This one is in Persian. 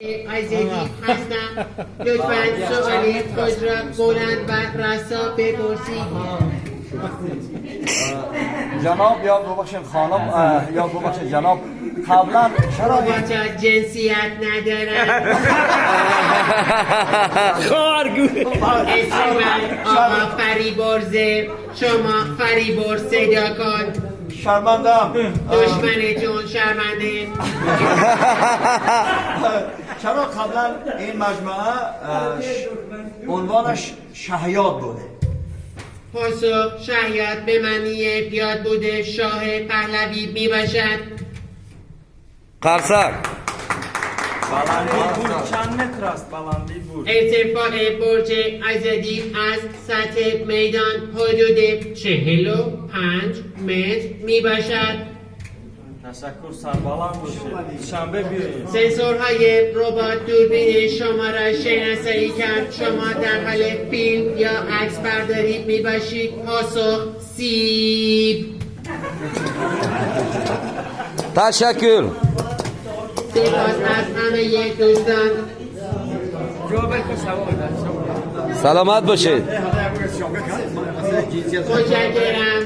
عزیزی هستم لطفاً سوالی خود را بلند و رسا بپرسید. جناب یا ببخشید خانم یا ببخشید جناب قبلا چرا بچه جنسیت ندارن. اسم من آقا فریبرزه، شما فریبر صدا کن. شرمندم دشمنتون شرمنده. چرا قبلا این مجموعه عنوانش شهیاد بوده؟ پاسخ شهیاد به معنی بیاد بوده شاه پهلوی می باشد. قرصک بلندی بود چند متر است بلندی بود؟ ارتفاع برج ایزدی از سطح میدان حدود 45 متر می باشد. تشکر سربلند باشید. شنبه بیایید. سنسورهای ربات دوربین شما را شناسایی کرد. شما در حال فیلم یا عکس برداری می باشید. پاسخ سیب. تشکر. سپاس از همه دوستان. سلامت باشید. متشکرم.